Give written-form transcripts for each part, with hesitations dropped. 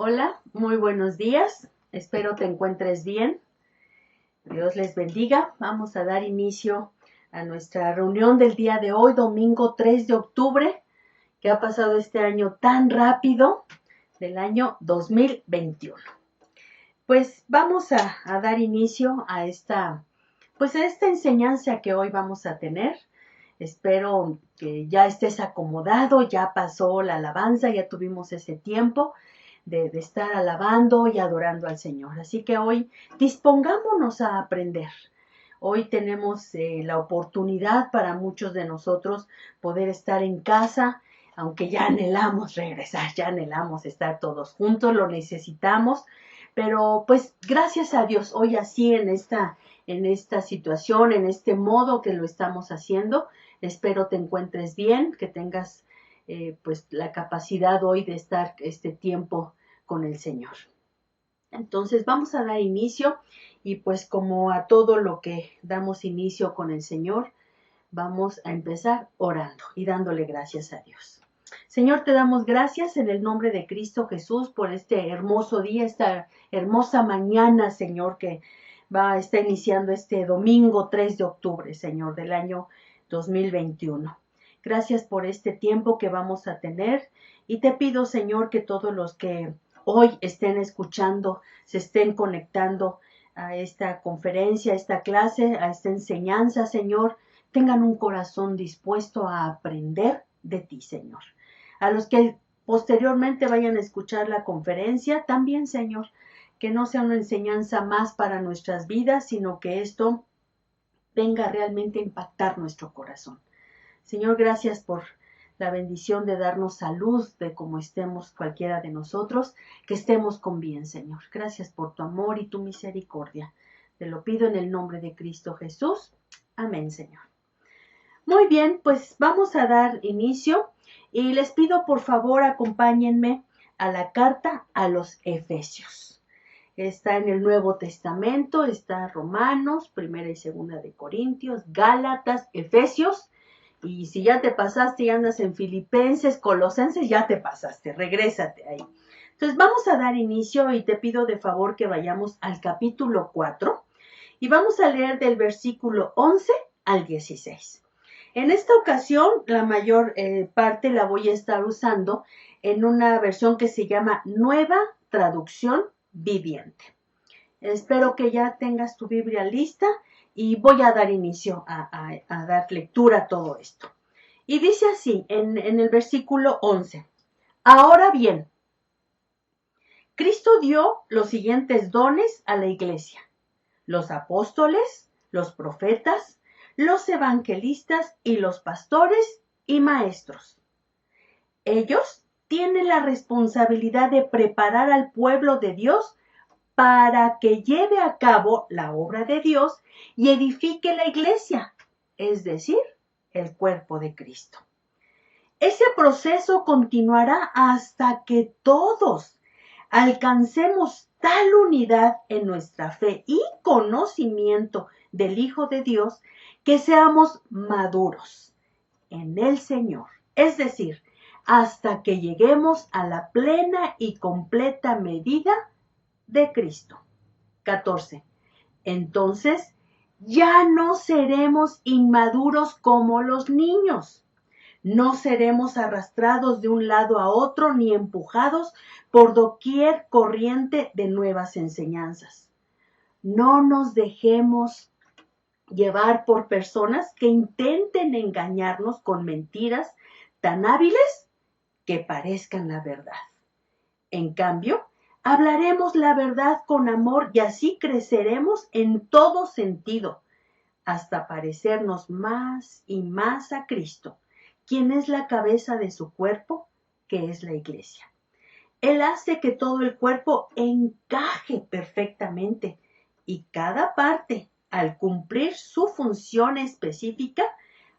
Hola, muy buenos días. Espero te encuentres bien. Dios les bendiga. Vamos a dar inicio a nuestra reunión del día de hoy, domingo 3 de octubre, que ha pasado este año tan rápido, del año 2021. Pues vamos a dar inicio a esta enseñanza que hoy vamos a tener. Espero que ya estés acomodado, ya pasó la alabanza, ya tuvimos ese tiempo de estar alabando y adorando al Señor. Así que hoy dispongámonos a aprender. Hoy tenemos la oportunidad para muchos de nosotros poder estar en casa, aunque ya anhelamos regresar, ya anhelamos estar todos juntos, lo necesitamos, pero pues gracias a Dios, hoy así en esta situación, en este modo que lo estamos haciendo, espero te encuentres bien, que tengas pues la capacidad hoy de estar este tiempo con el Señor. Entonces vamos a dar inicio y pues como a todo lo que damos inicio con el Señor, vamos a empezar orando y dándole gracias a Dios. Señor, te damos gracias en el nombre de Cristo Jesús por este hermoso día, esta hermosa mañana, Señor, que está iniciando este domingo 3 de octubre, Señor, del año 2021. Gracias por este tiempo que vamos a tener y te pido, Señor, que todos los que hoy estén escuchando, se estén conectando a esta conferencia, a esta clase, a esta enseñanza, Señor, tengan un corazón dispuesto a aprender de ti, Señor. A los que posteriormente vayan a escuchar la conferencia, también, Señor, que no sea una enseñanza más para nuestras vidas, sino que esto venga realmente a impactar nuestro corazón. Señor, gracias por la bendición de darnos salud, de como estemos cualquiera de nosotros, que estemos con bien, Señor. Gracias por tu amor y tu misericordia. Te lo pido en el nombre de Cristo Jesús. Amén, Señor. Muy bien, pues vamos a dar inicio y les pido por favor acompáñenme a la carta a los Efesios. Está en el Nuevo Testamento, está Romanos, Primera y Segunda de Corintios, Gálatas, Efesios. Y si ya te pasaste y andas en Filipenses, Colosenses, ya te pasaste, regrésate ahí. Entonces vamos a dar inicio y te pido de favor que vayamos al capítulo 4 y vamos a leer del versículo 11 al 16. En esta ocasión, la mayor parte la voy a estar usando en una versión que se llama Nueva Traducción Viviente. Espero que ya tengas tu Biblia lista y voy a dar inicio a dar lectura a todo esto. Y dice así, en el versículo 11. Ahora bien, Cristo dio los siguientes dones a la iglesia: los apóstoles, los profetas, los evangelistas y los pastores y maestros. Ellos tienen la responsabilidad de preparar al pueblo de Dios para que lleve a cabo la obra de Dios y edifique la iglesia, es decir, el cuerpo de Cristo. Ese proceso continuará hasta que todos alcancemos tal unidad en nuestra fe y conocimiento del Hijo de Dios que seamos maduros en el Señor, es decir, hasta que lleguemos a la plena y completa medida de Cristo. 14. Entonces, ya no seremos inmaduros como los niños. No seremos arrastrados de un lado a otro ni empujados por doquier corriente de nuevas enseñanzas. No nos dejemos llevar por personas que intenten engañarnos con mentiras tan hábiles que parezcan la verdad. En cambio, hablaremos la verdad con amor y así creceremos en todo sentido, hasta parecernos más y más a Cristo, quien es la cabeza de su cuerpo, que es la iglesia. Él hace que todo el cuerpo encaje perfectamente y cada parte, al cumplir su función específica,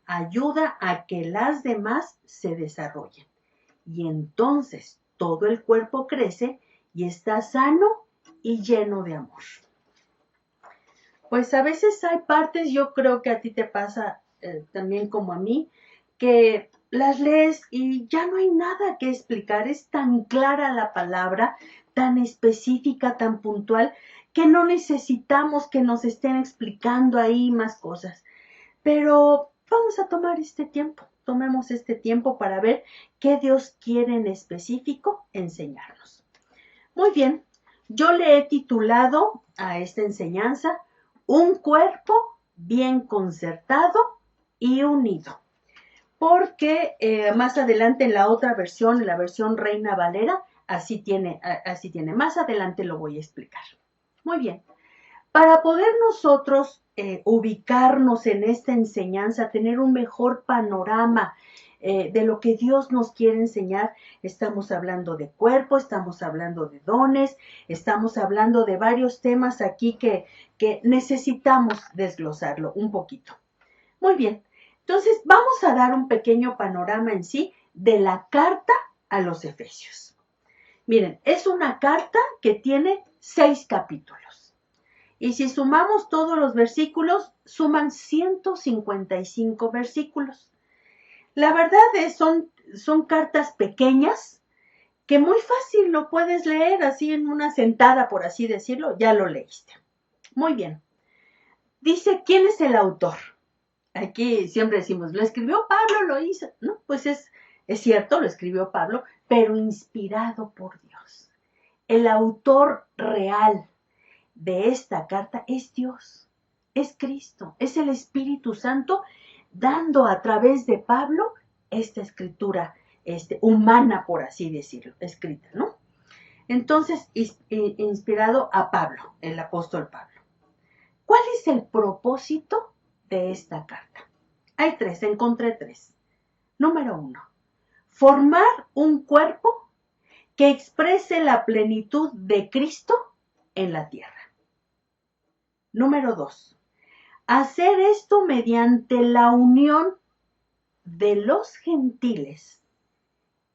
ayuda a que las demás se desarrollen. Y entonces todo el cuerpo crece y está sano y lleno de amor. Pues a veces hay partes, yo creo que a ti te pasa también como a mí, que las lees y ya no hay nada que explicar, es tan clara la palabra, tan específica, tan puntual, que no necesitamos que nos estén explicando ahí más cosas. Pero vamos a tomar este tiempo, tomemos este tiempo para ver qué Dios quiere en específico enseñarnos. Muy bien, yo le he titulado a esta enseñanza Un cuerpo bien concertado y unido. Porque más adelante en la otra versión, en la versión Reina Valera, así tiene. Más adelante lo voy a explicar. Muy bien. Para poder nosotros ubicarnos en esta enseñanza, tener un mejor panorama de lo que Dios nos quiere enseñar, estamos hablando de cuerpo, estamos hablando de dones, estamos hablando de varios temas aquí que necesitamos desglosarlo un poquito. Muy bien, entonces vamos a dar un pequeño panorama en sí de la carta a los Efesios. Miren, es una carta que tiene 6 capítulos. Y si sumamos todos los versículos, suman 155 versículos. La verdad es, son cartas pequeñas que muy fácil lo puedes leer así en una sentada, por así decirlo, ya lo leíste. Muy bien. Dice, ¿quién es el autor? Aquí siempre decimos, lo escribió Pablo, lo hizo. No, pues es cierto, lo escribió Pablo, pero inspirado por Dios. El autor real de esta carta es Dios, es Cristo, es el Espíritu Santo dando a través de Pablo esta escritura humana, por así decirlo, escrita, ¿no? Entonces, inspirado a Pablo, el apóstol Pablo. ¿Cuál es el propósito de esta carta? Hay 3, encontré 3. Número 1, formar un cuerpo que exprese la plenitud de Cristo en la tierra. Número 2, hacer esto mediante la unión de los gentiles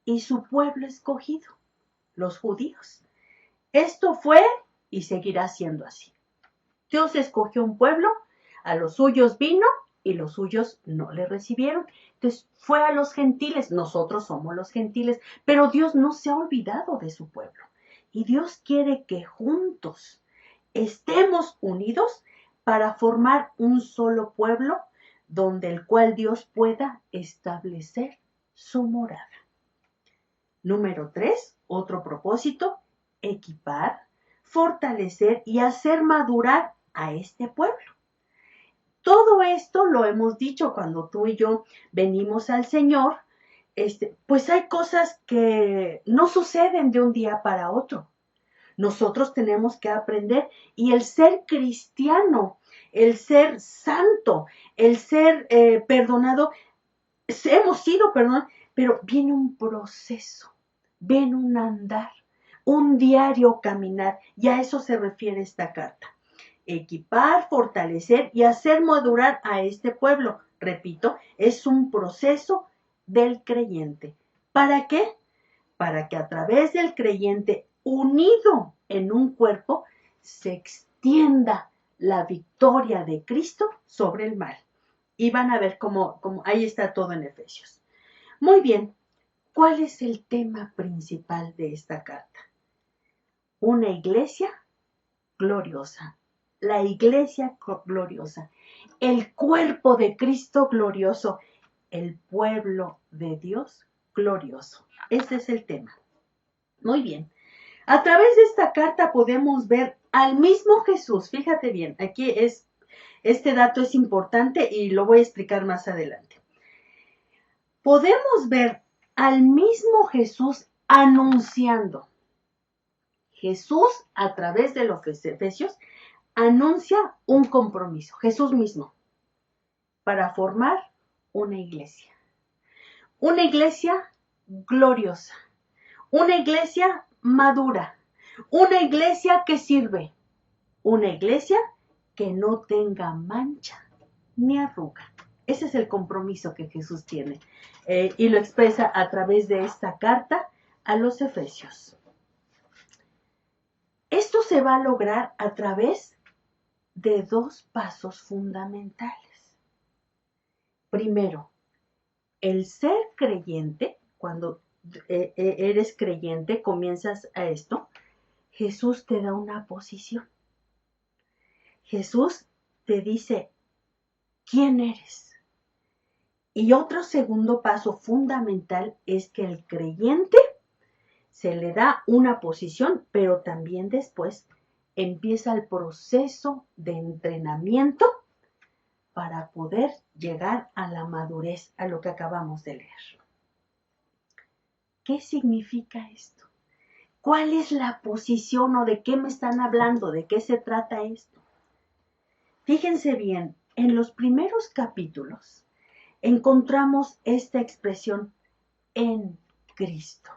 y su pueblo escogido, los judíos. Esto fue y seguirá siendo así. Dios escogió un pueblo, a los suyos vino y los suyos no le recibieron. Entonces fue a los gentiles, nosotros somos los gentiles, pero Dios no se ha olvidado de su pueblo. Y Dios quiere que juntos estemos unidos para formar un solo pueblo donde el cual Dios pueda establecer su morada. Número 3, otro propósito, equipar, fortalecer y hacer madurar a este pueblo. Todo esto lo hemos dicho cuando tú y yo venimos al Señor, pues hay cosas que no suceden de un día para otro. Nosotros tenemos que aprender y el ser cristiano, el ser santo, el ser perdonado, hemos sido perdonados, pero viene un proceso, viene un andar, un diario caminar, y a eso se refiere esta carta. Equipar, fortalecer y hacer madurar a este pueblo. Repito, es un proceso del creyente. ¿Para qué? Para que a través del creyente unido en un cuerpo se extienda la victoria de Cristo sobre el mal. Y van a ver cómo ahí está todo en Efesios. Muy bien, ¿cuál es el tema principal de esta carta? Una iglesia gloriosa. La iglesia gloriosa. El cuerpo de Cristo glorioso. El pueblo de Dios glorioso. Ese es el tema. Muy bien. A través de esta carta podemos ver al mismo Jesús. Fíjate bien, aquí este dato es importante y lo voy a explicar más adelante. Podemos ver al mismo Jesús anunciando. Jesús, a través de los Efesios, anuncia un compromiso. Jesús mismo, para formar una iglesia. Una iglesia gloriosa. Una iglesia madura. Una iglesia que sirve. Una iglesia que no tenga mancha ni arruga. Ese es el compromiso que Jesús tiene y lo expresa a través de esta carta a los Efesios. Esto se va a lograr a través de 2 pasos fundamentales. Primero, el ser creyente, cuando eres creyente, comienzas a esto, Jesús te da una posición. Jesús te dice, ¿quién eres? Y otro segundo paso fundamental es que el creyente se le da una posición, pero también después empieza el proceso de entrenamiento para poder llegar a la madurez, a lo que acabamos de leer. ¿Qué significa esto? ¿Cuál es la posición o de qué me están hablando? ¿De qué se trata esto? Fíjense bien, en los primeros capítulos encontramos esta expresión en Cristo.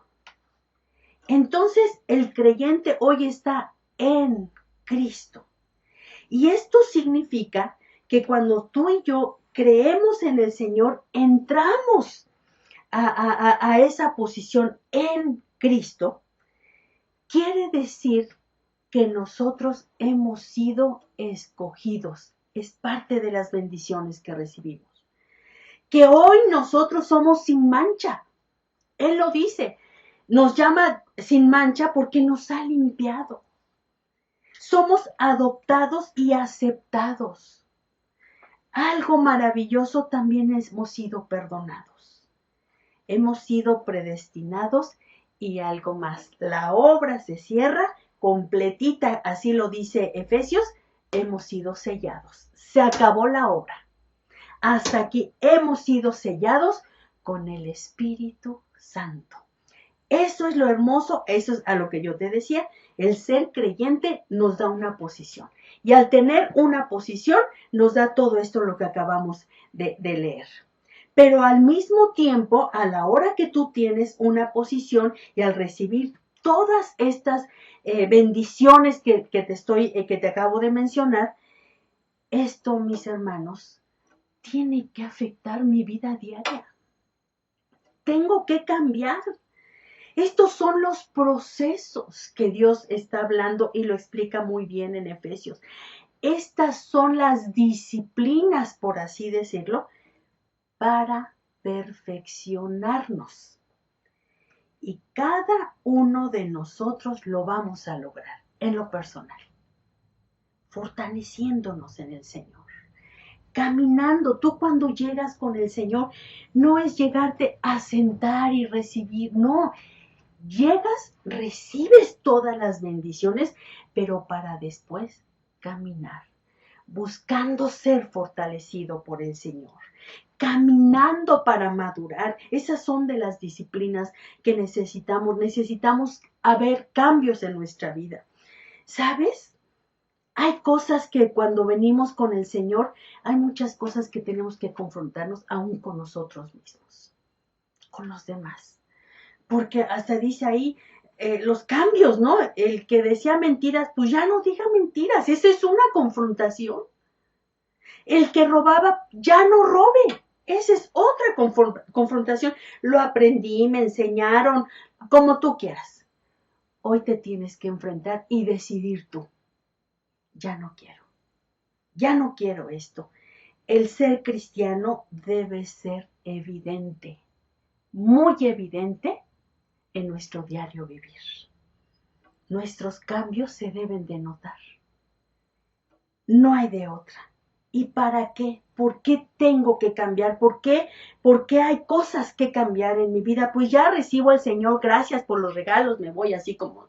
Entonces el creyente hoy está en Cristo. Y esto significa que cuando tú y yo creemos en el Señor, entramos a esa posición en Cristo. Quiere decir que nosotros hemos sido escogidos. Es parte de las bendiciones que recibimos. Que hoy nosotros somos sin mancha. Él lo dice. Nos llama sin mancha porque nos ha limpiado. Somos adoptados y aceptados. Algo maravilloso, también hemos sido perdonados. Hemos sido predestinados y algo más. La obra se cierra completita, así lo dice Efesios, hemos sido sellados. Se acabó la obra. Hasta aquí hemos sido sellados con el Espíritu Santo. Eso es lo hermoso, eso es a lo que yo te decía, el ser creyente nos da una posición. Y al tener una posición nos da todo esto lo que acabamos de leer. Pero al mismo tiempo, a la hora que tú tienes una posición y al recibir todas estas bendiciones que te acabo de mencionar, esto, mis hermanos, tiene que afectar mi vida diaria. Tengo que cambiar. Estos son los procesos que Dios está hablando y lo explica muy bien en Efesios. Estas son las disciplinas, por así decirlo, para perfeccionarnos. Y cada uno de nosotros lo vamos a lograr en lo personal, fortaleciéndonos en el Señor. Caminando, tú cuando llegas con el Señor, no es llegarte a sentar y recibir, no. Llegas, recibes todas las bendiciones, pero para después caminar, buscando ser fortalecido por el Señor, caminando para madurar. Esas son de las disciplinas que necesitamos. Necesitamos haber cambios en nuestra vida. ¿Sabes? Hay cosas que cuando venimos con el Señor, hay muchas cosas que tenemos que confrontarnos aún con nosotros mismos, con los demás. Porque hasta dice ahí los cambios, ¿no? El que decía mentiras, pues ya no diga mentiras. Esa es una confrontación. El que robaba, ya no robe. Esa es otra confrontación. Lo aprendí, me enseñaron, como tú quieras. Hoy te tienes que enfrentar y decidir tú. Ya no quiero. Ya no quiero esto. El ser cristiano debe ser evidente, muy evidente en nuestro diario vivir. Nuestros cambios se deben de notar. No hay de otra. ¿Y para qué? ¿Por qué tengo que cambiar? ¿Por qué hay cosas que cambiar en mi vida? Pues ya recibo al Señor, gracias por los regalos, me voy así como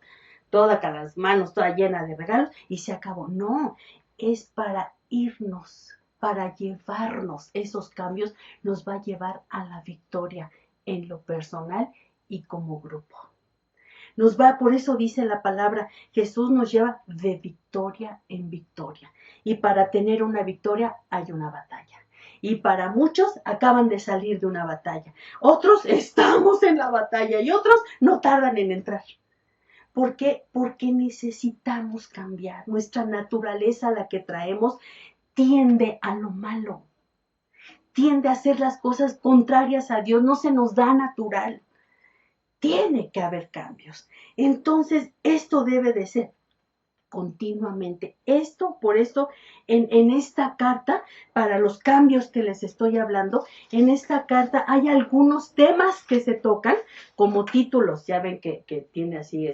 toda con las manos, toda llena de regalos y se acabó. No, es para irnos, para llevarnos esos cambios, nos va a llevar a la victoria en lo personal y como grupo. Por eso dice la palabra, Jesús nos lleva de victoria en victoria. Y para tener una victoria hay una batalla. Y para muchos acaban de salir de una batalla. Otros estamos en la batalla y otros no tardan en entrar. ¿Por qué? Porque necesitamos cambiar. Nuestra naturaleza, la que traemos, tiende a lo malo. Tiende a hacer las cosas contrarias a Dios. No se nos da natural. Tiene que haber cambios. Entonces, esto debe de ser continuamente. Por esto, en esta carta, para los cambios que les estoy hablando, en esta carta hay algunos temas que se tocan como títulos. Ya ven que tiene así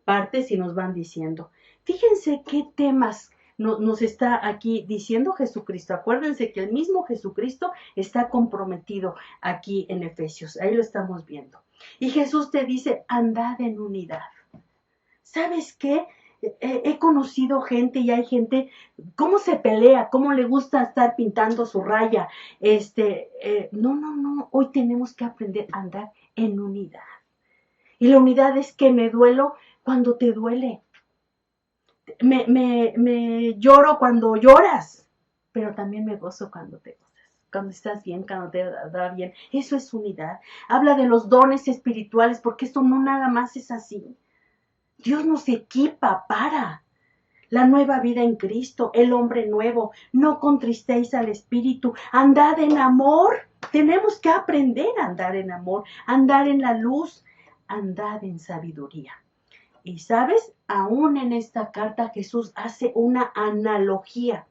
partes y nos van diciendo. Fíjense qué temas nos está aquí diciendo Jesucristo. Acuérdense que el mismo Jesucristo está comprometido aquí en Efesios. Ahí lo estamos viendo. Y Jesús te dice, andad en unidad. ¿Sabes qué? He conocido gente y hay gente, cómo se pelea, cómo le gusta estar pintando su raya. No. Hoy tenemos que aprender a andar en unidad. Y la unidad es que me duelo cuando te duele. Me lloro cuando lloras, pero también me gozo cuando te gozas, cuando estás bien, cuando te da bien. Eso es unidad. Habla de los dones espirituales, porque esto no nada más es así. Dios nos equipa para la nueva vida en Cristo, el hombre nuevo. No contristéis al Espíritu, andad en amor. Tenemos que aprender a andar en amor, andar en la luz, andad en sabiduría. Y sabes, aún en esta carta Jesús hace una analogía.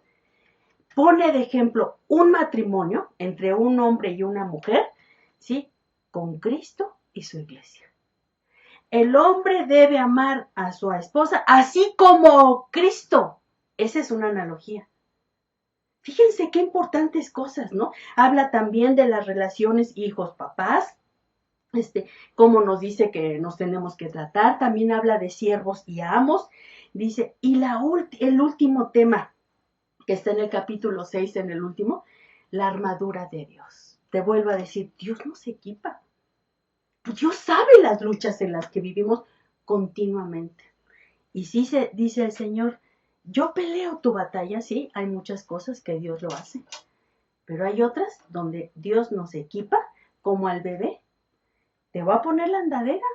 Pone de ejemplo un matrimonio entre un hombre y una mujer, ¿sí? Con Cristo y su iglesia. El hombre debe amar a su esposa así como Cristo. Esa es una analogía. Fíjense qué importantes cosas, ¿no? Habla también de las relaciones hijos-papás, cómo nos dice que nos tenemos que tratar. También habla de siervos y amos. Dice, y el último tema, que está en el capítulo 6, en el último, la armadura de Dios. Te vuelvo a decir, Dios nos equipa. Dios sabe las luchas en las que vivimos continuamente. Y sí dice el Señor, yo peleo tu batalla, sí, hay muchas cosas que Dios lo hace, pero hay otras donde Dios nos equipa, como al bebé. Te voy a poner la andadera,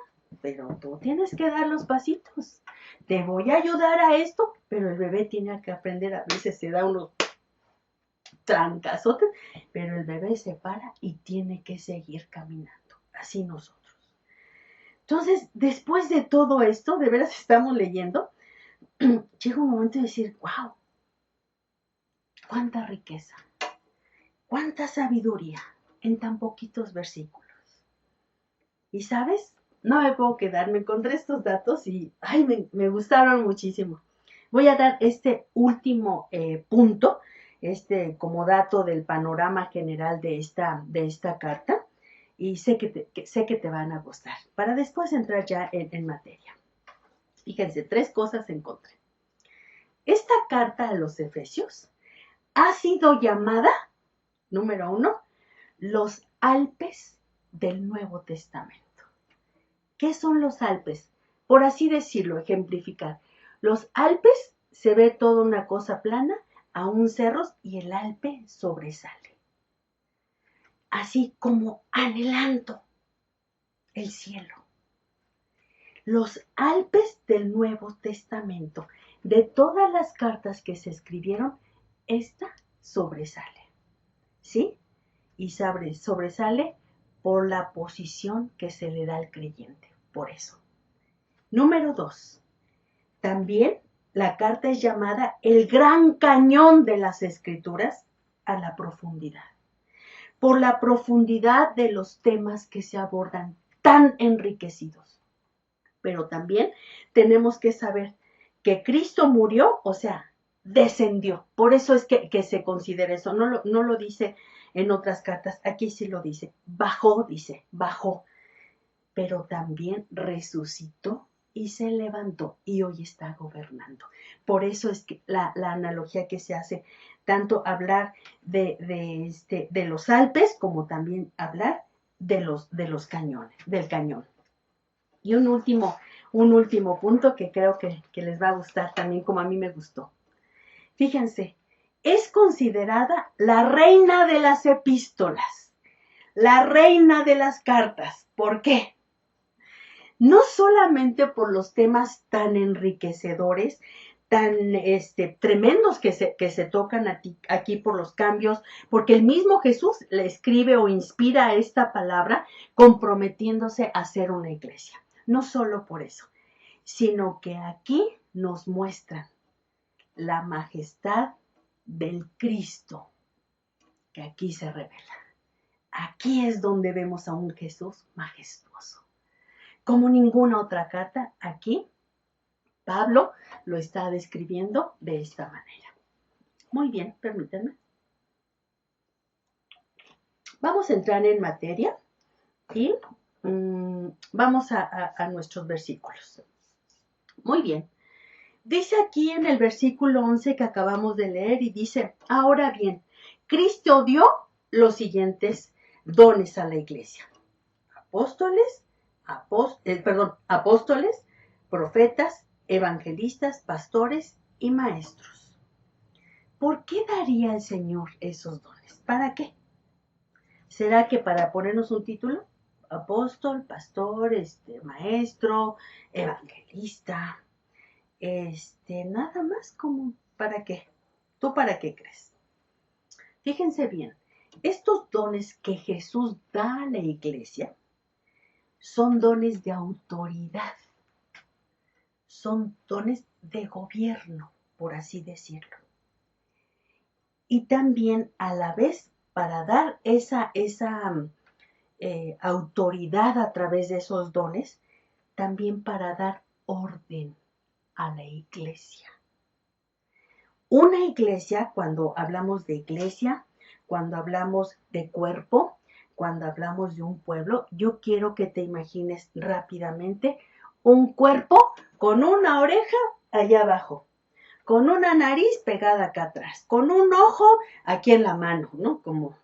pero tú tienes que dar los pasitos. Te voy a ayudar a esto, pero el bebé tiene que aprender. A veces se da unos trancazotes, pero el bebé se para y tiene que seguir caminando. Así nosotros. Entonces, después de todo esto, de veras estamos leyendo, llega un momento de decir, wow, cuánta riqueza, cuánta sabiduría en tan poquitos versículos. Y sabes, no me puedo quedar, me encontré estos datos y me gustaron muchísimo. Voy a dar este último punto, como dato del panorama general de esta carta, y sé que te van a gustar, para después entrar ya en materia. Fíjense, 3 cosas encontré. Esta carta a los Efesios ha sido llamada, número 1, los Alpes del Nuevo Testamento. ¿Qué son los Alpes? Por así decirlo, ejemplificar. Los Alpes se ve toda una cosa plana, aún cerros, y el Alpe sobresale. Así como anhelando el cielo. Los Alpes del Nuevo Testamento. De todas las cartas que se escribieron, esta sobresale. ¿Sí? Y sobresale por la posición que se le da al creyente. Por eso. Número 2. También la carta es llamada el gran cañón de las Escrituras a la profundidad. Por la profundidad de los temas que se abordan, tan enriquecidos. Pero también tenemos que saber que Cristo murió, o sea, descendió. Por eso es que se considera eso. No lo dice en otras cartas. Aquí sí lo dice. Bajó. Pero también resucitó y se levantó y hoy está gobernando. Por eso es que la analogía que se hace, tanto hablar de los Alpes como también hablar de los cañones, del cañón. Y un último punto que creo que les va a gustar también como a mí me gustó. Fíjense, es considerada la reina de las epístolas, la reina de las cartas. ¿Por qué? No solamente por los temas tan enriquecedores, tan tremendos que se tocan aquí por los cambios, porque el mismo Jesús le escribe o inspira esta palabra comprometiéndose a ser una iglesia. No solo por eso, sino que aquí nos muestran la majestad del Cristo que aquí se revela. Aquí es donde vemos a un Jesús majestuoso. Como ninguna otra carta, aquí Pablo lo está describiendo de esta manera. Muy bien, permítanme. Vamos a entrar en materia y vamos a nuestros versículos. Muy bien. Dice aquí en el versículo 11 que acabamos de leer y dice, ahora bien, Cristo dio los siguientes dones a la iglesia. Apóstoles, profetas, evangelistas, pastores y maestros. ¿Por qué daría el Señor esos dones? ¿Para qué? ¿Será que para ponernos un título? Apóstol, pastor, maestro, evangelista, nada más como, ¿para qué? ¿Tú para qué crees? Fíjense bien, estos dones que Jesús da a la iglesia son dones de autoridad, son dones de gobierno, por así decirlo. Y también a la vez para dar esa autoridad a través de esos dones, también para dar orden a la iglesia. Una iglesia, cuando hablamos de iglesia, cuando hablamos de cuerpo, cuando hablamos de un pueblo, yo quiero que te imagines rápidamente un cuerpo con una oreja allá abajo, con una nariz pegada acá atrás, con un ojo aquí en la mano, ¿no? Como,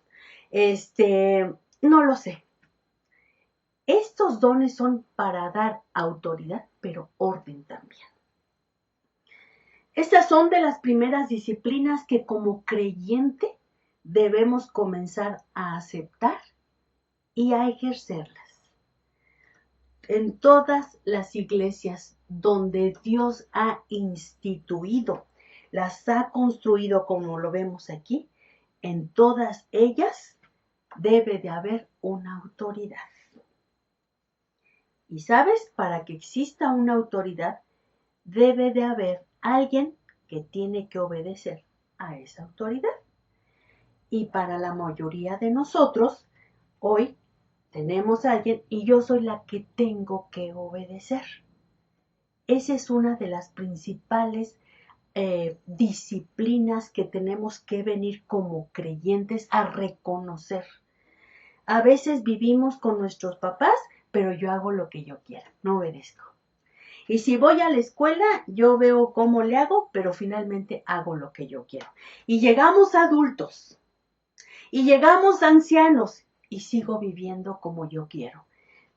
no lo sé. Estos dones son para dar autoridad, pero orden también. Estas son de las primeras disciplinas que como creyente debemos comenzar a aceptar y a ejercerlas. En todas las iglesias donde Dios ha instituido, las ha construido como lo vemos aquí, en todas ellas debe de haber una autoridad. Y sabes, para que exista una autoridad, debe de haber alguien que tiene que obedecer a esa autoridad. Y para la mayoría de nosotros, hoy tenemos a alguien y yo soy la que tengo que obedecer. Esa es una de las principales disciplinas que tenemos que venir como creyentes a reconocer. A veces vivimos con nuestros papás, pero yo hago lo que yo quiera, no obedezco. Y si voy a la escuela, yo veo cómo le hago, pero finalmente hago lo que yo quiero. Y llegamos adultos, y llegamos ancianos, y sigo viviendo como yo quiero.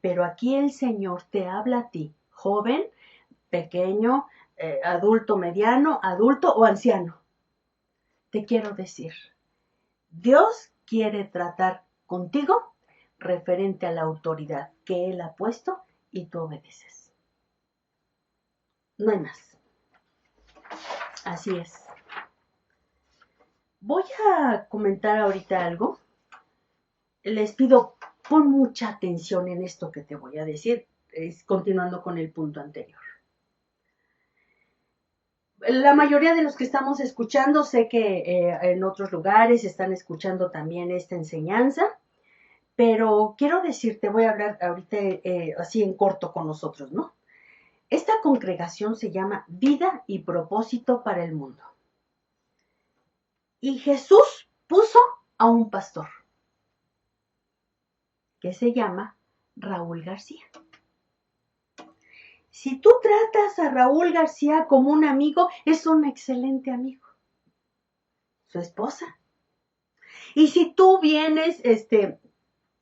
Pero aquí el Señor te habla a ti, joven, pequeño, adulto mediano, adulto o anciano. Te quiero decir, Dios quiere tratar contigo referente a la autoridad que Él ha puesto y tú obedeces. No hay más. Así es. Voy a comentar ahorita algo. Les pido, pon mucha atención en esto que te voy a decir, continuando con el punto anterior. La mayoría de los que estamos escuchando, sé que en otros lugares están escuchando también esta enseñanza, pero quiero decirte, voy a hablar ahorita así en corto con nosotros, ¿no? Esta congregación se llama Vida y Propósito para el Mundo. Y Jesús puso a un pastor que se llama Raúl García. Si tú tratas a Raúl García como un amigo, es un excelente amigo. Su esposa. Y si tú vienes,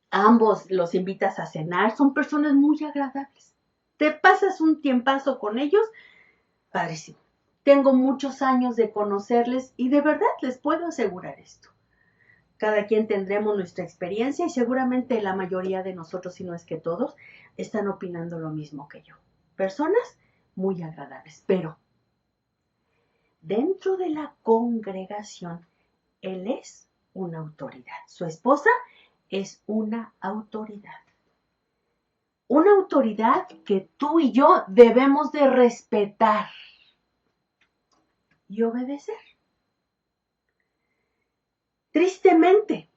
ambos los invitas a cenar, son personas muy agradables. Te pasas un tiempazo con ellos, padrísimo. Tengo muchos años de conocerles y de verdad les puedo asegurar esto. Cada quien tendremos nuestra experiencia y seguramente la mayoría de nosotros, si no es que todos, están opinando lo mismo que yo. Personas muy agradables, pero dentro de la congregación, él es una autoridad. Su esposa es una autoridad. Una autoridad que tú y yo debemos de respetar y obedecer. Tristemente,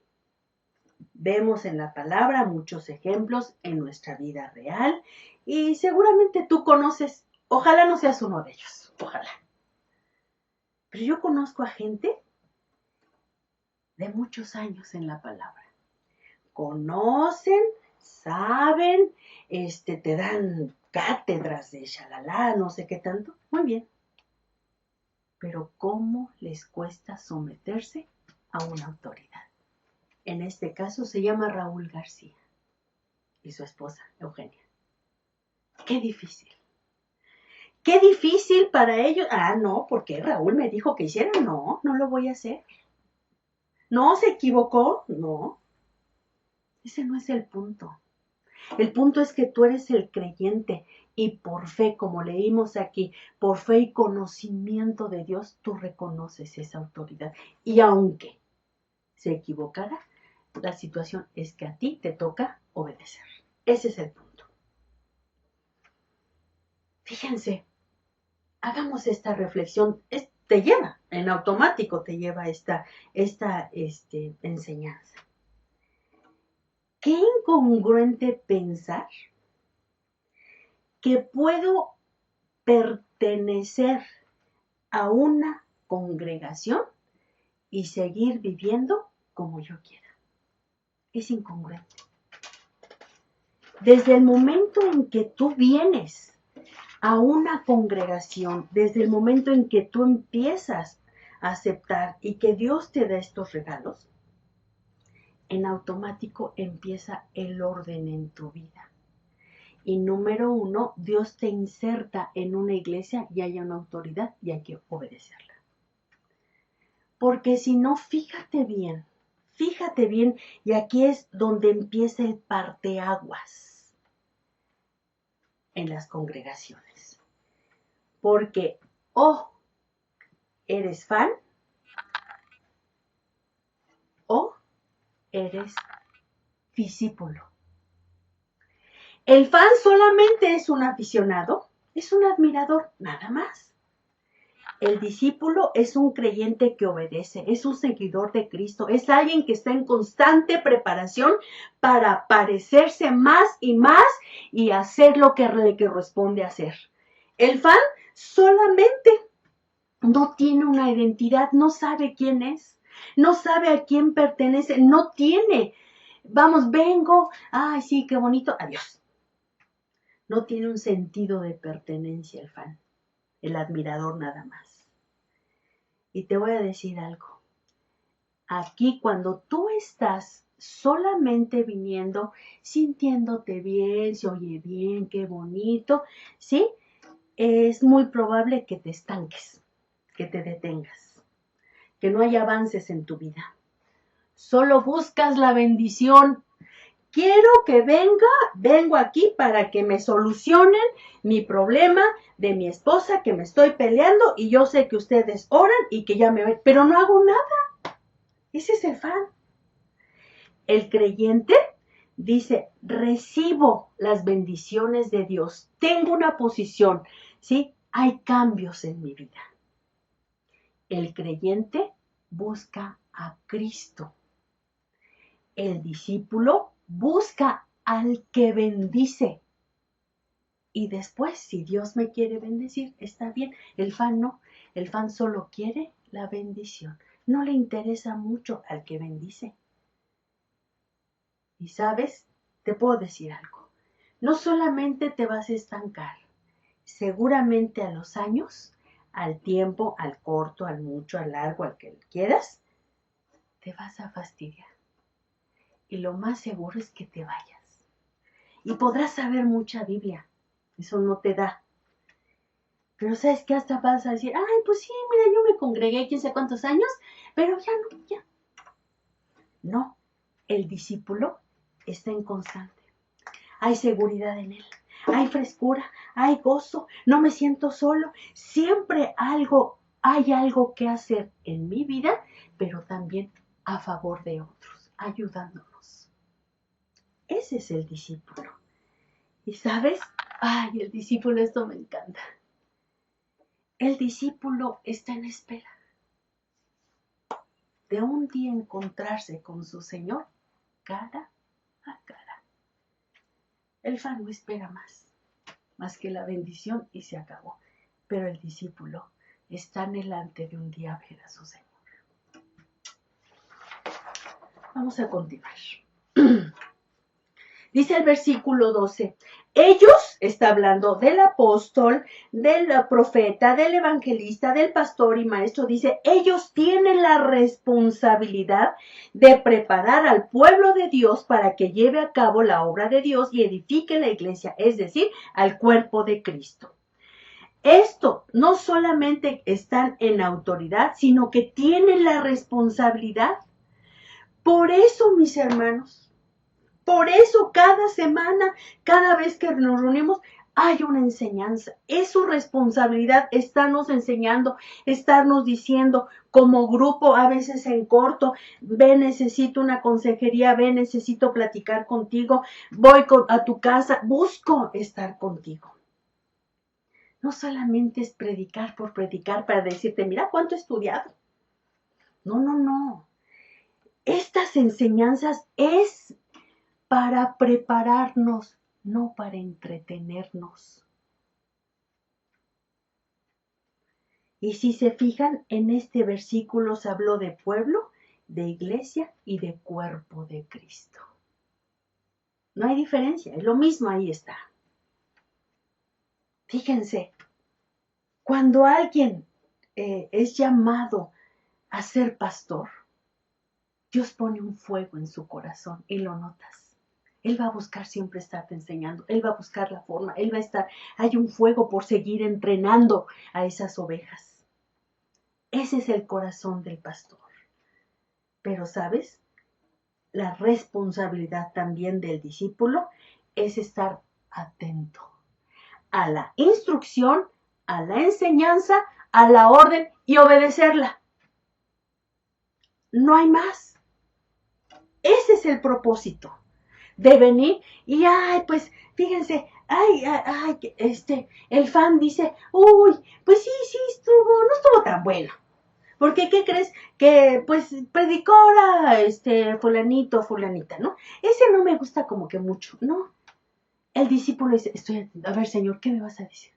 vemos en la palabra muchos ejemplos en nuestra vida real y seguramente tú conoces Ojalá no seas uno de ellos, ojalá. Pero yo conozco a gente de muchos años en la palabra. Conocen, saben, te dan cátedras de shalala, no sé qué tanto. Muy bien. Pero ¿cómo les cuesta someterse a una autoridad? En este caso se llama Raúl García y su esposa, Eugenia. Qué difícil. Qué difícil para ellos. Ah, no, porque Raúl me dijo que hiciera. No, no lo voy a hacer. No, se equivocó. No, ese no es el punto. El punto es que tú eres el creyente y por fe, como leímos aquí, por fe y conocimiento de Dios, tú reconoces esa autoridad. Y aunque se equivocara, la situación es que a ti te toca obedecer. Ese es el punto. Fíjense, hagamos esta reflexión. Te lleva, en automático te lleva esta enseñanza. Qué incongruente pensar que puedo pertenecer a una congregación y seguir viviendo como yo quiera. Es incongruente. Desde el momento en que tú vienes a una congregación, desde el momento en que tú empiezas a aceptar y que Dios te da estos regalos, en automático empieza el orden en tu vida. Y número 1, Dios te inserta en una iglesia y hay una autoridad y hay que obedecerla. Porque si no, fíjate bien, y aquí es donde empieza el parteaguas en las congregaciones. Porque o eres fan o eres discípulo. El fan solamente es un aficionado, es un admirador, nada más. El discípulo es un creyente que obedece, es un seguidor de Cristo, es alguien que está en constante preparación para parecerse más y hacer lo que le corresponde hacer. El fan solamente no tiene una identidad, no sabe quién es, no sabe a quién pertenece, no tiene, vamos, vengo, ay sí, qué bonito, adiós. No tiene un sentido de pertenencia el fan, el admirador nada más. Y te voy a decir algo. Aquí cuando tú estás solamente viniendo, sintiéndote bien, se oye bien, qué bonito, ¿sí? Es muy probable que te estanques, que te detengas, que no haya avances en tu vida. Solo buscas la bendición. Quiero que vengo aquí para que me solucionen mi problema de mi esposa que me estoy peleando y yo sé que ustedes oran y que ya me ven, pero no hago nada. Ese es el fan. El creyente dice, recibo las bendiciones de Dios, tengo una posición, ¿sí? Hay cambios en mi vida. El creyente busca a Cristo. El discípulo busca al que bendice. Y después, si Dios me quiere bendecir, está bien. El fan no. El fan solo quiere la bendición. No le interesa mucho al que bendice. Y sabes, te puedo decir algo. No solamente te vas a estancar. Seguramente a los años, al tiempo, al corto, al mucho, al largo, al que quieras, te vas a fastidiar. Y lo más seguro es que te vayas. Y podrás saber mucha Biblia. Eso no te da. Pero ¿sabes qué? Hasta vas a decir, ay, pues sí, mira, yo me congregué quién sé cuántos años, pero ya no, ya. No, el discípulo está en constante. Hay seguridad en él, hay frescura, hay gozo, no me siento solo. Siempre hay algo que hacer en mi vida, pero también a favor de otros, ayudándonos. Ese es el discípulo. ¿Y sabes? Ay, el discípulo, esto me encanta. El discípulo está en espera de un día encontrarse con su Señor cara a cara. El fan no espera más. más que la bendición y se acabó. Pero el discípulo está anhelante de un día ver a su Señor. Vamos a continuar. Dice el versículo 12, ellos, está hablando del apóstol, del profeta, del evangelista, del pastor y maestro, dice, ellos tienen la responsabilidad de preparar al pueblo de Dios para que lleve a cabo la obra de Dios y edifique la iglesia, es decir, al cuerpo de Cristo. Esto no solamente están en autoridad, sino que tienen la responsabilidad. Por eso, mis hermanos, por eso cada semana, cada vez que nos reunimos, hay una enseñanza. Es su responsabilidad estarnos enseñando, estarnos diciendo como grupo, a veces en corto, ve, necesito una consejería, ve, necesito platicar contigo, voy a tu casa, busco estar contigo. No solamente es predicar por predicar para decirte, mira cuánto he estudiado. No, no, no. Estas enseñanzas es para prepararnos, no para entretenernos. Y si se fijan, en este versículo se habló de pueblo, de iglesia y de cuerpo de Cristo. No hay diferencia, es lo mismo, ahí está. Fíjense, cuando alguien es llamado a ser pastor, Dios pone un fuego en su corazón y lo notas. Él va a buscar siempre estarte enseñando, Él va a buscar la forma, Él va a estar, hay un fuego por seguir entrenando a esas ovejas. Ese es el corazón del pastor. Pero, ¿sabes? La responsabilidad también del discípulo es estar atento a la instrucción, a la enseñanza, a la orden y obedecerla. No hay más. Ese es el propósito de venir y, pues, fíjense, el fan dice, pues sí, no estuvo tan bueno. Porque, ¿qué crees? Que, pues, predicó ahora, fulanito, fulanita, ¿no? Ese no me gusta como que mucho, ¿no? El discípulo dice, a ver, Señor, ¿qué me vas a decir?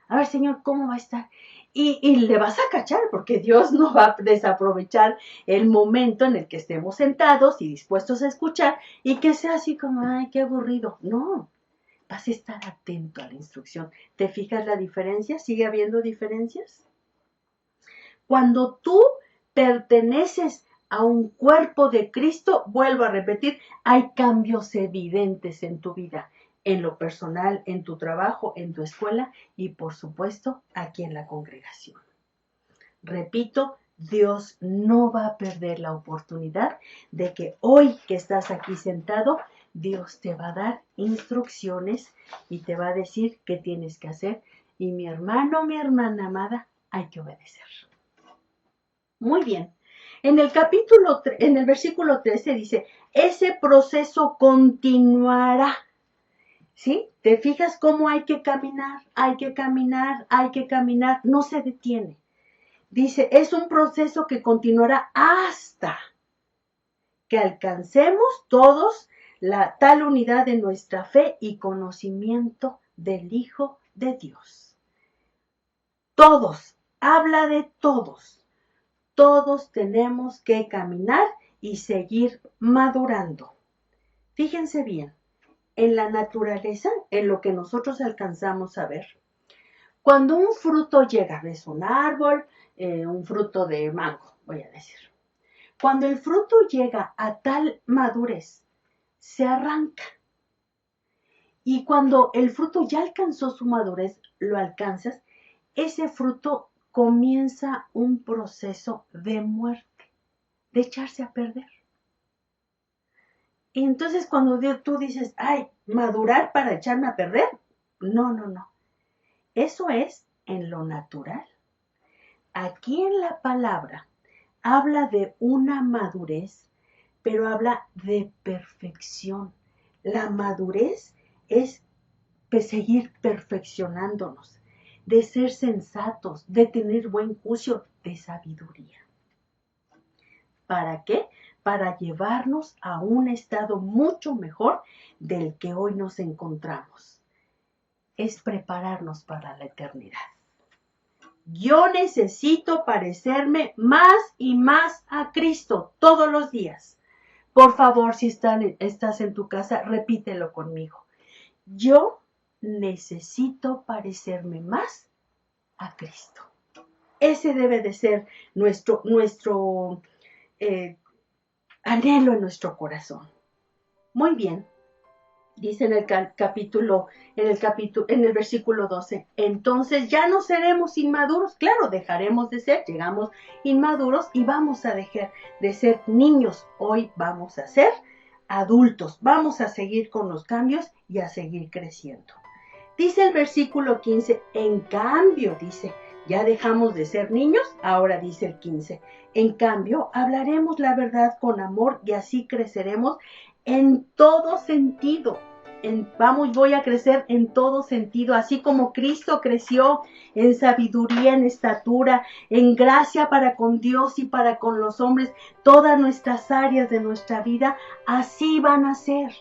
A ver, Señor, ¿cómo va a estar? Y le vas a cachar, porque Dios no va a desaprovechar el momento en el que estemos sentados y dispuestos a escuchar y que sea así como, ay, qué aburrido. No, vas a estar atento a la instrucción. ¿Te fijas la diferencia? ¿Sigue habiendo diferencias? Cuando tú perteneces a un cuerpo de Cristo, vuelvo a repetir, hay cambios evidentes en tu vida, en lo personal, en tu trabajo, en tu escuela y, por supuesto, aquí en la congregación. Repito, Dios no va a perder la oportunidad de que hoy que estás aquí sentado, Dios te va a dar instrucciones y te va a decir qué tienes que hacer. Y mi hermano, mi hermana amada, hay que obedecer. Muy bien. En el versículo 13 dice, ese proceso continuará. ¿Sí? ¿Te fijas cómo hay que caminar? Hay que caminar, hay que caminar. No se detiene. Dice, es un proceso que continuará hasta que alcancemos todos la tal unidad de nuestra fe y conocimiento del Hijo de Dios. Todos, habla de todos. Todos tenemos que caminar y seguir madurando. Fíjense bien, en la naturaleza, en lo que nosotros alcanzamos a ver, cuando un fruto llega, ves un árbol, un fruto de mango, voy a decir. Cuando el fruto llega a tal madurez, se arranca. Y cuando el fruto ya alcanzó su madurez, lo alcanzas, ese fruto comienza un proceso de muerte, de echarse a perder. Y entonces cuando tú dices, madurar para echarme a perder, no. Eso es en lo natural. Aquí en la palabra habla de una madurez, pero habla de perfección. La madurez es seguir perfeccionándonos, de ser sensatos, de tener buen juicio, de sabiduría. ¿Para qué? Para llevarnos a un estado mucho mejor del que hoy nos encontramos. es prepararnos para la eternidad. Yo necesito parecerme más y más a Cristo todos los días. Por favor, si estás en tu casa, repítelo conmigo. Yo necesito parecerme más a Cristo. Ese debe de ser nuestro anhelo en nuestro corazón. Muy bien. Dice en el versículo 12, entonces ya no seremos inmaduros, claro, dejaremos de ser, llegamos inmaduros y vamos a dejar de ser niños, hoy vamos a ser adultos, vamos a seguir con los cambios y a seguir creciendo. Dice el versículo 15, en cambio, dice, ya dejamos de ser niños, ahora dice el 15, en cambio, hablaremos la verdad con amor y así creceremos en todo sentido. Voy a crecer en todo sentido, así como Cristo creció en sabiduría, en estatura, en gracia para con Dios y para con los hombres, todas nuestras áreas de nuestra vida, así van a ser.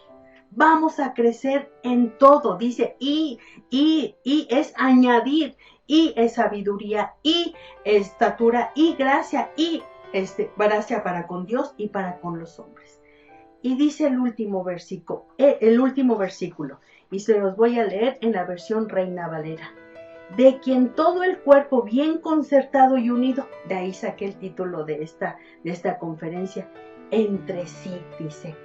Vamos a crecer en todo, dice, y es añadir, y es sabiduría, y estatura, y gracia, y gracia para con Dios y para con los hombres. Y dice el último versículo, y se los voy a leer en la versión Reina Valera. De quien todo el cuerpo bien concertado y unido, de ahí saqué el título de esta conferencia, entre sí, dice,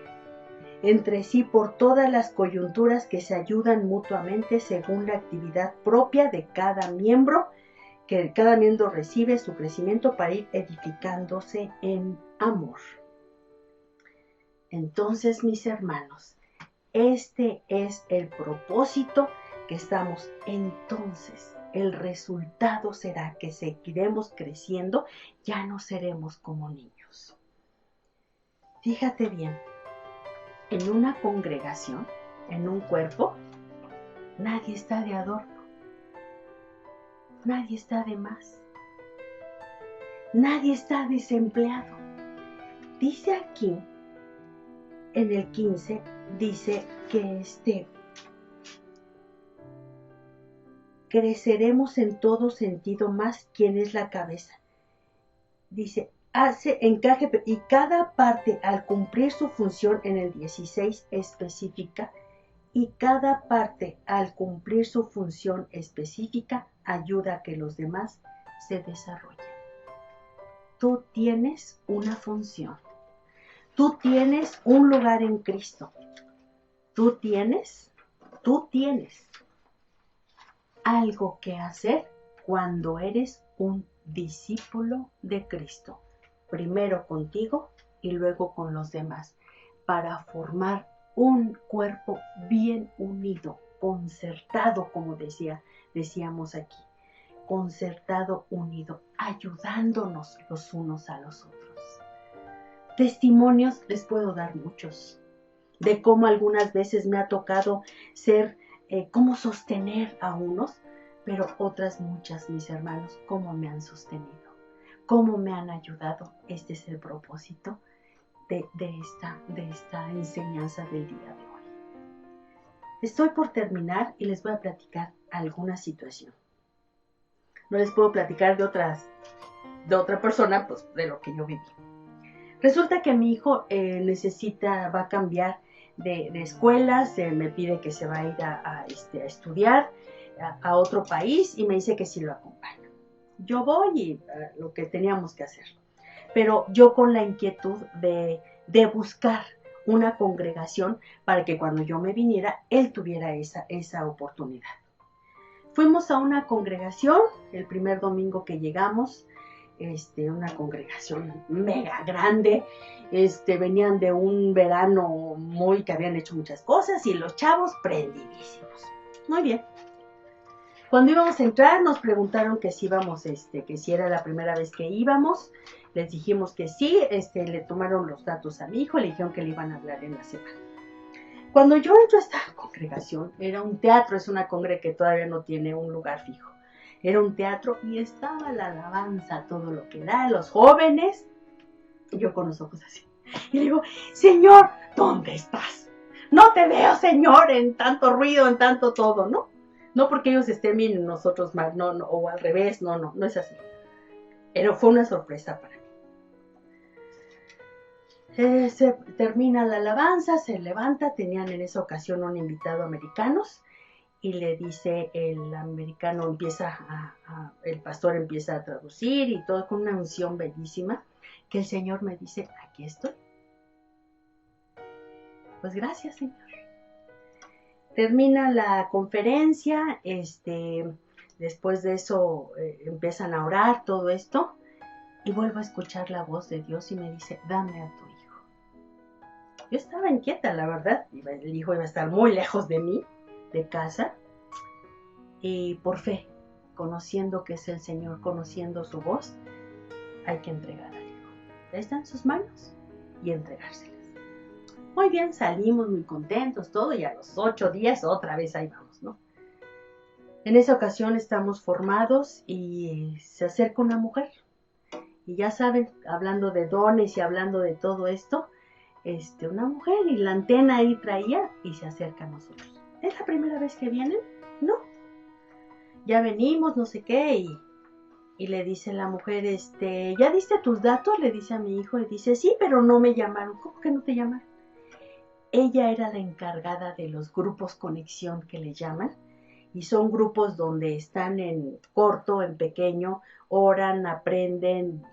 entre sí por todas las coyunturas que se ayudan mutuamente según la actividad propia de cada miembro, que cada miembro recibe su crecimiento para ir edificándose en amor. Entonces, mis hermanos, este es el propósito que estamos. Entonces, el resultado será que seguiremos creciendo, ya no seremos como niños. Fíjate bien, en una congregación, en un cuerpo, nadie está de adorno, nadie está de más, nadie está desempleado. Dice aquí, en el 15, dice que creceremos en todo sentido más quien es la cabeza. Dice, hace encaje y cada parte al cumplir su función en el 16 específica y cada parte al cumplir su función específica ayuda a que los demás se desarrollen. Tú tienes una función. Tú tienes un lugar en Cristo. Tú tienes algo que hacer cuando eres un discípulo de Cristo. Primero contigo y luego con los demás, para formar un cuerpo bien unido, concertado, como decíamos aquí, concertado, unido, ayudándonos los unos a los otros. Testimonios les puedo dar muchos, de cómo algunas veces me ha tocado cómo sostener a unos, pero otras muchas, mis hermanos, cómo me han sostenido, cómo me han ayudado. Este es el propósito de esta enseñanza del día de hoy. Estoy por terminar y les voy a platicar alguna situación. No les puedo platicar de otra persona, pues de lo que yo viví. Resulta que mi hijo va a cambiar de escuelas, me pide que se va a ir a estudiar a otro país y me dice que sí lo acompaño. Yo voy y lo que teníamos que hacer. Pero yo con la inquietud de buscar una congregación para que cuando yo me viniera, él tuviera esa oportunidad. Fuimos a una congregación el primer domingo que llegamos. Una congregación mega grande, venían de un verano que habían hecho muchas cosas y los chavos prendidísimos. Muy bien. Cuando íbamos a entrar nos preguntaron que si íbamos, que si era la primera vez que íbamos. Les dijimos que sí, le tomaron los datos a mi hijo, le dijeron que le iban a hablar en la semana. Cuando yo entro a esta congregación, era un teatro, es una congregación que todavía no tiene un lugar fijo. Era un teatro y estaba la alabanza, todo lo que da, los jóvenes. Y yo con los ojos así. Y le digo, Señor, ¿dónde estás? No te veo, Señor, en tanto ruido, en tanto todo, ¿no? No porque ellos estén bien y nosotros mal, no, o al revés, no es así. Pero fue una sorpresa para mí. Se termina la alabanza, se levanta, tenían en esa ocasión un invitado americano y le dice el americano, el pastor empieza a traducir y todo con una unción bellísima, que el Señor me dice, aquí estoy. Pues gracias, Señor. Termina la conferencia, después de eso empiezan a orar todo esto y vuelvo a escuchar la voz de Dios y me dice, dame a tu hijo. Yo estaba inquieta, la verdad, el hijo iba a estar muy lejos de mí, de casa, y por fe, conociendo que es el Señor, conociendo su voz, hay que entregar al hijo. Ahí están sus manos y entregárselas. Muy bien, salimos muy contentos, todo, y a los 8 días otra vez ahí vamos, ¿no? En esa ocasión estamos formados y se acerca una mujer. Y ya saben, hablando de dones y hablando de todo esto, una mujer y la antena ahí traía y se acerca a nosotros. ¿Es la primera vez que vienen? No. Ya venimos, no sé qué, y le dice la mujer, ¿ya diste tus datos? Le dice a mi hijo, y dice, sí, pero no me llamaron. ¿Cómo que no te llamaron? Ella era la encargada de los grupos conexión que le llaman, y son grupos donde están en corto, en pequeño, oran, aprenden,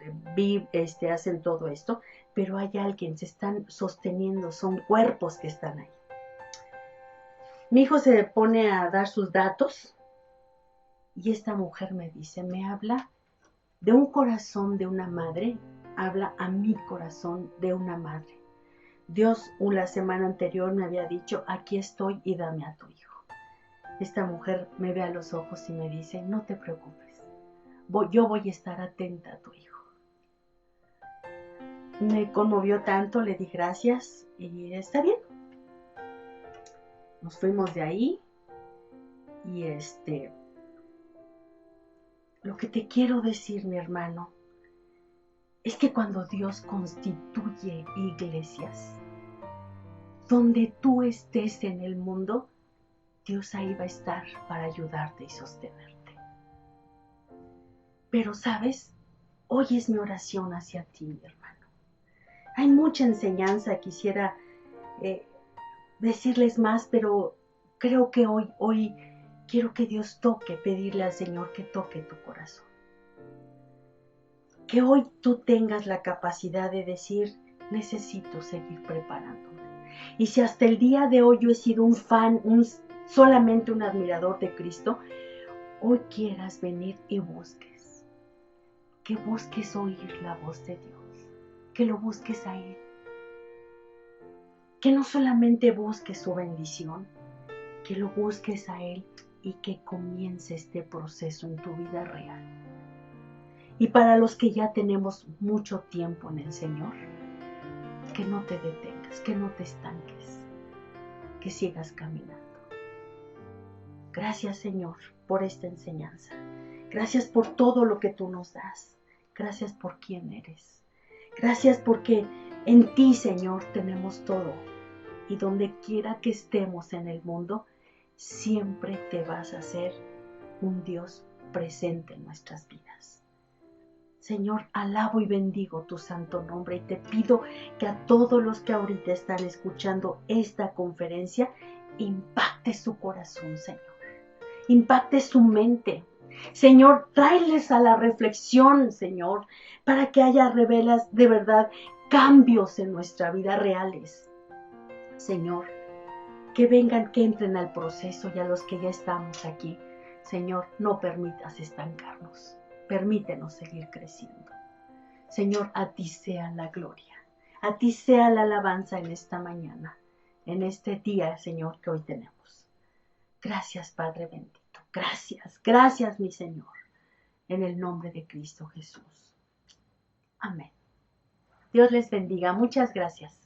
hacen todo esto, pero hay alguien, se están sosteniendo, son cuerpos que están ahí. Mi hijo se pone a dar sus datos y esta mujer me dice, me habla de un corazón de una madre, habla a mi corazón de una madre. Dios, la semana anterior me había dicho, aquí estoy y dame a tu hijo. Esta mujer me ve a los ojos y me dice, no te preocupes, yo voy a estar atenta a tu hijo. Me conmovió tanto, le di gracias y está bien. Nos fuimos de ahí y lo que te quiero decir, mi hermano, es que cuando Dios constituye iglesias, donde tú estés en el mundo, Dios ahí va a estar para ayudarte y sostenerte. Pero, ¿sabes? Hoy es mi oración hacia ti, mi hermano. Hay mucha enseñanza, quisiera decirles más, pero creo que hoy quiero que Dios toque, pedirle al Señor que toque tu corazón. Que hoy tú tengas la capacidad de decir, necesito seguir preparándome. Y si hasta el día de hoy yo he sido un fan, solamente un admirador de Cristo, hoy quieras venir y busques. Que busques oír la voz de Dios. Que lo busques a Él. Que no solamente busques su bendición, que lo busques a Él y que comience este proceso en tu vida real. Y para los que ya tenemos mucho tiempo en el Señor, que no te detengas, que no te estanques, que sigas caminando. Gracias, Señor, por esta enseñanza. Gracias por todo lo que tú nos das. Gracias por quién eres. Gracias porque en ti, Señor, tenemos todo. Y donde quiera que estemos en el mundo, siempre te vas a hacer un Dios presente en nuestras vidas. Señor, alabo y bendigo tu santo nombre y te pido que a todos los que ahorita están escuchando esta conferencia, impacte su corazón, Señor. Impacte su mente. Señor, tráeles a la reflexión, Señor, para que haya revelas de verdad cambios en nuestra vida reales. Señor, que vengan, que entren al proceso y a los que ya estamos aquí. Señor, no permitas estancarnos. Permítenos seguir creciendo. Señor, a ti sea la gloria. A ti sea la alabanza en esta mañana, en este día, Señor, que hoy tenemos. Gracias, Padre bendito. Gracias, gracias, mi Señor. En el nombre de Cristo Jesús. Amén. Dios les bendiga. Muchas gracias.